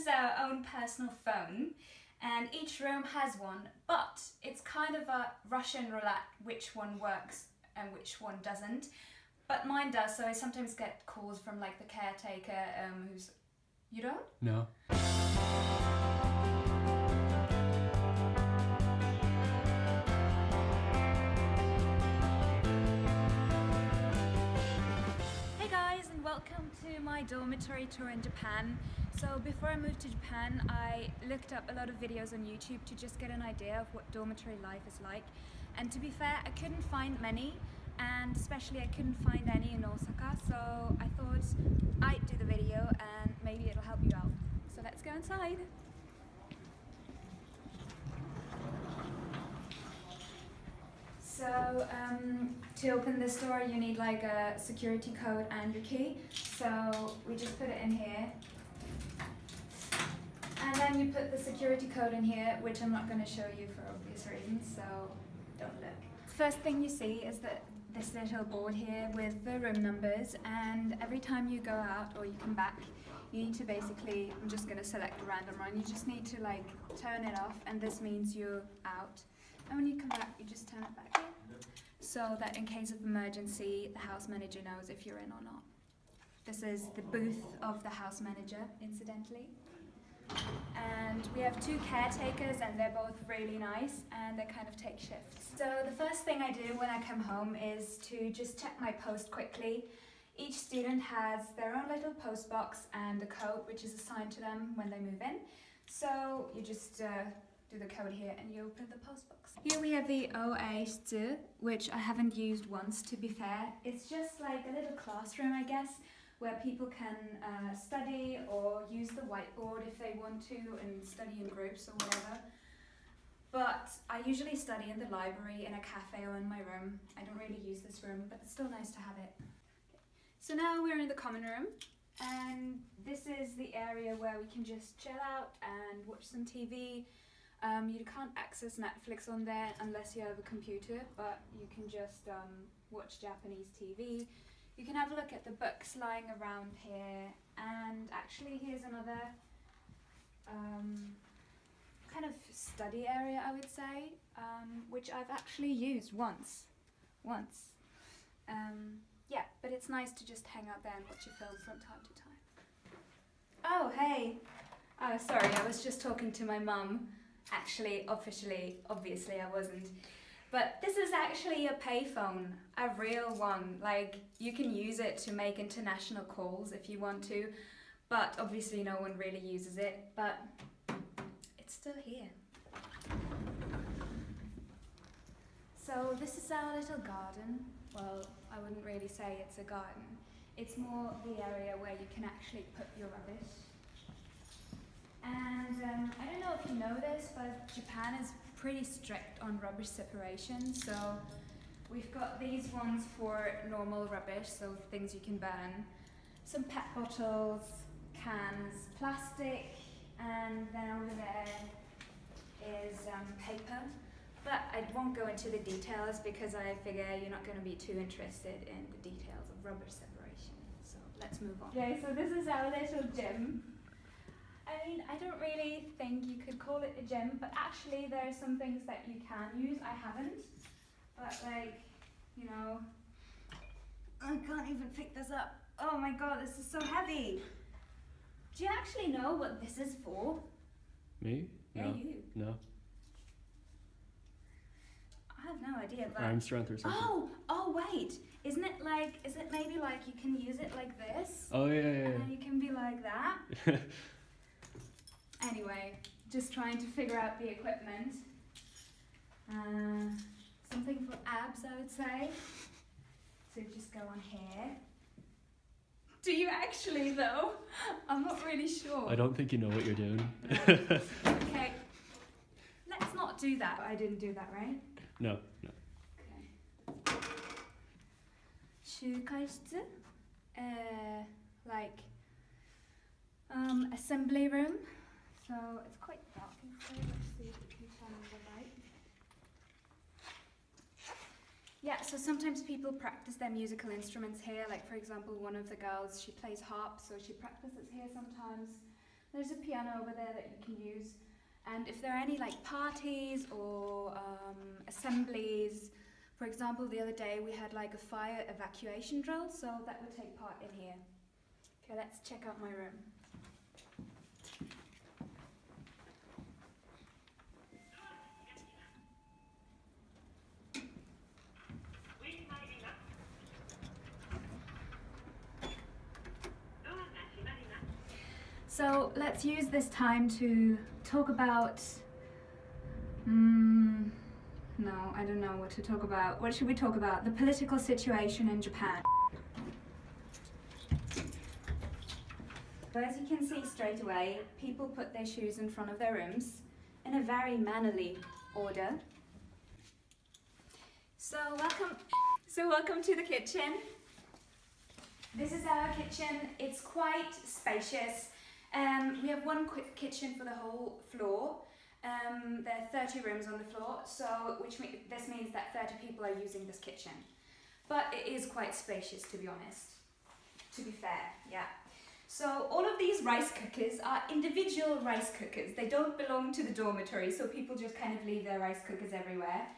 is our own personal phone, and each room has one, but it's kind of a Russian roulette which one works and which one doesn't. But mine does, so I sometimes get calls from like the caretaker who's... You don't? No. Hey guys, and welcome to my dormitory tour in Japan. So before I moved to Japan, I looked up a lot of videos on YouTube to just get an idea of what dormitory life is like. And to be fair, I couldn't find many, and especially I couldn't find any in Osaka, so I thought I'd do the video and maybe it'll help you out. So let's go inside. So to open this door you need like a security code and your key. So we just put it in here. And then you put the security code in here, which I'm not going to show you for obvious reasons, so don't look. First thing you see is that this little board here with the room numbers, and every time you go out or you come back, you need to basically, I'm just going to select a random one, you just need to like turn it off, and this means you're out. And when you come back, you just turn it back in, so that in case of emergency, the house manager knows if you're in or not. This is the booth of the house manager, incidentally. And we have two caretakers, and they're both really nice, and they kind of take shifts. So the first thing I do when I come home is to just check my post quickly. Each student has their own little post box and a code which is assigned to them when they move in. So you just do the code here and you open the post box. Here we have the OA stu, which I haven't used once, to be fair. It's just like a little classroom, I guess, where people can study or use the whiteboard if they want to and study in groups or whatever. But I usually study in the library, in a cafe, or in my room. I don't really use this room, but it's still nice to have it. So now we're in the common room, and this is the area where we can just chill out and watch some TV. You can't access Netflix on there unless you have a computer, but you can just watch Japanese TV. You can have a look at the books lying around here, and actually here's another kind of study area, I would say, which I've actually used once. Yeah, but it's nice to just hang out there and watch a film from time to time. Oh, hey! Oh, sorry, I was just talking to my mum. Actually, obviously I wasn't. But this is actually a payphone, a real one. Like, you can use it to make international calls if you want to, but obviously no one really uses it, but it's still here. So this is our little garden. Well, I wouldn't really say it's a garden. It's more the area where you can actually put your rubbish. And I don't know if you know this, but Japan is pretty strict on rubbish separation. So we've got these ones for normal rubbish, so things you can burn, some pet bottles, cans, plastic, and then over there is paper. But I won't go into the details because I figure you're not going to be too interested in the details of rubbish separation. So let's move on. Okay, so this is our little gym. I mean, I don't really think you could call it a gym, but actually there are some things that you can use. I haven't, but like, you know, I can't even pick this up. Oh my god, this is so heavy. Do you actually know what this is for? Me? Yeah, No. you. No. I have no idea, but... Arm strength or something. Oh wait, is it maybe like you can use it like this? Oh yeah. And then you can be like that? Anyway, just trying to figure out the equipment. Something for abs, I would say. So just go on here. Do you actually though? I'm not really sure. I don't think you know what you're doing. No. Okay, let's not do that. I didn't do that, right? No. Okay. 集会室? Like assembly room. So it's quite dark in here. Let's see if we can turn on the light. Yeah, so sometimes people practice their musical instruments here. Like for example, one of the girls, she plays harp, so she practices here sometimes. There's a piano over there that you can use. And if there are any like parties or assemblies, for example, the other day we had like a fire evacuation drill, so that would take part in here. Okay, let's check out my room. So let's use this time to talk about, no, I don't know what to talk about. What should we talk about? The political situation in Japan. So as you can see straight away, people put their shoes in front of their rooms in a very mannerly order. So welcome to the kitchen. This is our kitchen. It's quite spacious. We have one quick kitchen for the whole floor. There are 30 rooms on the floor, so this means that 30 people are using this kitchen. But it is quite spacious, to be honest. To be fair, yeah. So all of these rice cookers are individual rice cookers. They don't belong to the dormitory, so people just kind of leave their rice cookers everywhere.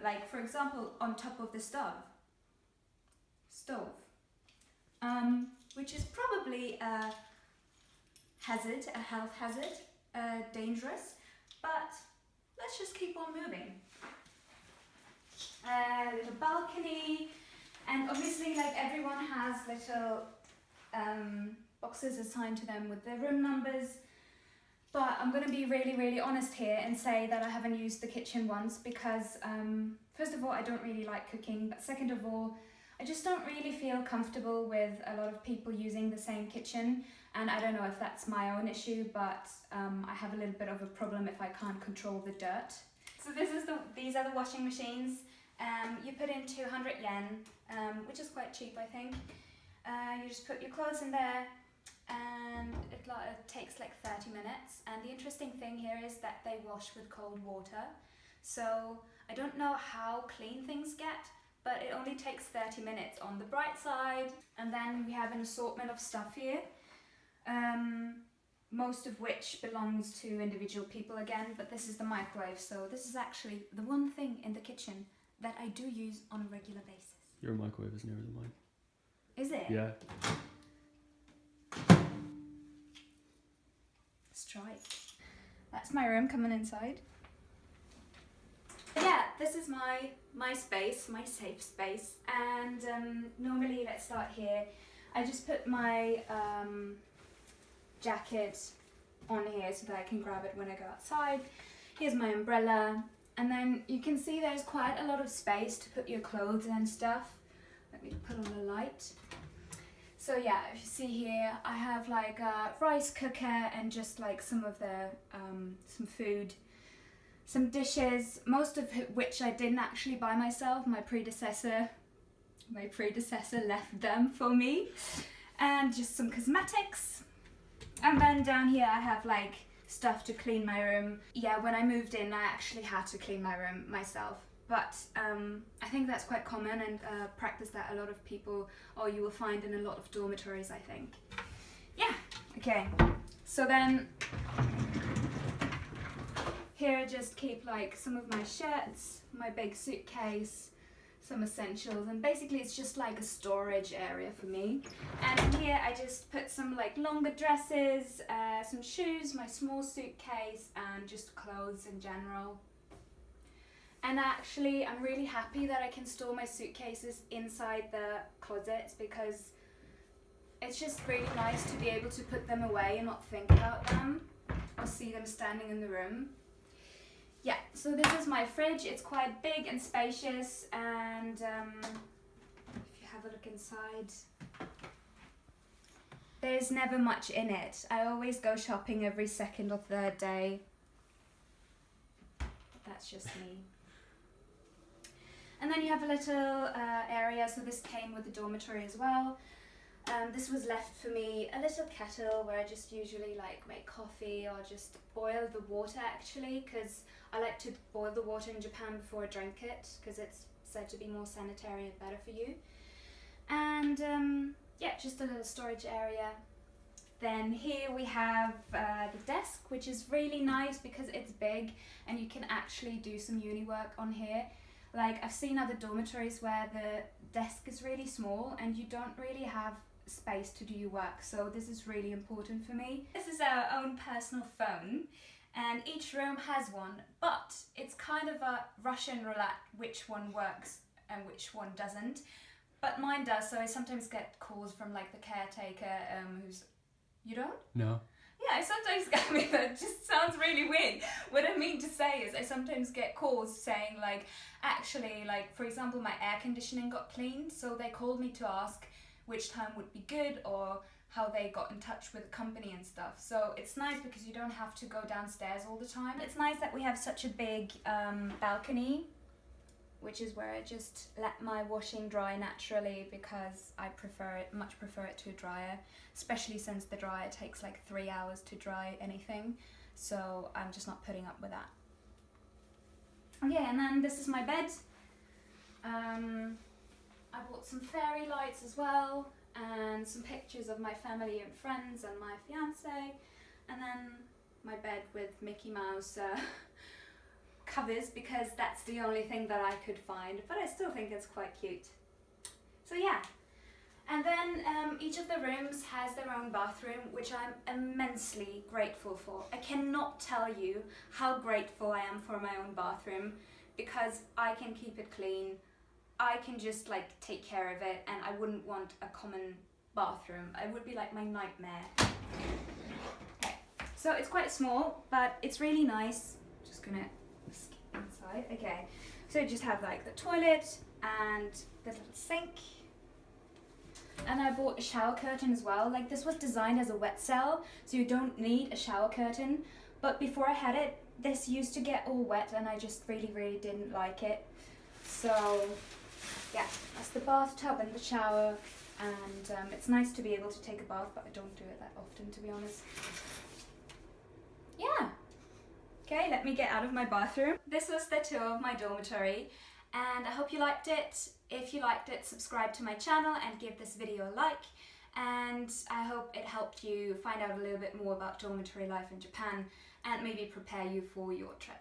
Like for example, on top of the stove, which is probably a hazard, a health hazard, dangerous, but let's just keep on moving. Little balcony, and obviously like everyone has little boxes assigned to them with their room numbers, but I'm going to be really honest here and say that I haven't used the kitchen once because first of all I don't really like cooking, but second of all I just don't really feel comfortable with a lot of people using the same kitchen, and I don't know if that's my own issue, but I have a little bit of a problem if I can't control the dirt. So these are the washing machines. You put in 200 yen, which is quite cheap I think. You just put your clothes in there and it takes like 30 minutes, and the interesting thing here is that they wash with cold water, so I don't know how clean things get, but it only takes 30 minutes on the bright side. And then we have an assortment of stuff here, most of which belongs to individual people again, but this is the microwave, so this is actually the one thing in the kitchen that I do use on a regular basis. Your microwave is nearer than mine. Is it? Yeah. Let's try it. That's my room coming inside. Yeah, this is my space, my safe space, and normally, let's start here, I just put my jacket on here so that I can grab it when I go outside. Here's my umbrella, and then you can see there's quite a lot of space to put your clothes and stuff. Let me put on the light. So yeah, if you see here, I have like a rice cooker and just like some of the, some food, some dishes, most of which I didn't actually buy myself. My predecessor left them for me. And just some cosmetics. And then down here I have like stuff to clean my room. Yeah, when I moved in I actually had to clean my room myself. But I think that's quite common, and practice that a lot of people, or you will find in a lot of dormitories, I think. Yeah, okay. So then, here I just keep like some of my shirts, my big suitcase, some essentials, and basically it's just like a storage area for me. And in here I just put some like longer dresses, some shoes, my small suitcase, and just clothes in general. And actually, I'm really happy that I can store my suitcases inside the closets, because it's just really nice to be able to put them away and not think about them or see them standing in the room. Yeah, so this is my fridge. It's quite big and spacious, and if you have a look inside, there's never much in it. I always go shopping every second or third day. That's just me. And then you have a little area, so this came with the dormitory as well. This was left for me, a little kettle where I just usually like make coffee or just boil the water actually, because I like to boil the water in Japan before I drink it, because it's said to be more sanitary and better for you. And yeah, just a little storage area. Then here we have the desk, which is really nice because it's big and you can actually do some uni work on here. Like I've seen other dormitories where the desk is really small and you don't really have space to do your work, so this is really important for me. This is our own personal phone and each room has one, but it's kind of a Russian roulette which one works and which one doesn't. But mine does, so I sometimes get calls from like the caretaker who's... You don't? No. Yeah, I sometimes get... I mean, that just sounds really weird. What I mean to say is I sometimes get calls saying like, actually, like for example, my air conditioning got cleaned, so they called me to ask which time would be good or how they got in touch with the company and stuff. So it's nice because you don't have to go downstairs all the time. It's nice that we have such a big balcony, which is where I just let my washing dry naturally because I much prefer it to a dryer, especially since the dryer takes like 3 hours to dry anything. So I'm just not putting up with that. Okay, and then this is my bed. I bought some fairy lights as well and some pictures of my family and friends and my fiance, and then my bed with Mickey Mouse covers because that's the only thing that I could find, but I still think it's quite cute. So yeah, and then each of the rooms has their own bathroom, which I'm immensely grateful for. I cannot tell you how grateful I am for my own bathroom because I can keep it clean, I can just like take care of it, and I wouldn't want a common bathroom. It would be like my nightmare. Okay, so it's quite small, but it's really nice. Just gonna skip inside. Okay, so you just have like the toilet and the little sink. And I bought a shower curtain as well. Like this was designed as a wet cell, so you don't need a shower curtain. But before I had it, this used to get all wet and I just really didn't like it. So yeah, that's the bathtub and the shower, and it's nice to be able to take a bath, but I don't do it that often, to be honest. Yeah. Okay, let me get out of my bathroom. This was the tour of my dormitory, and I hope you liked it. If you liked it, subscribe to my channel and give this video a like, and I hope it helped you find out a little bit more about dormitory life in Japan and maybe prepare you for your trip.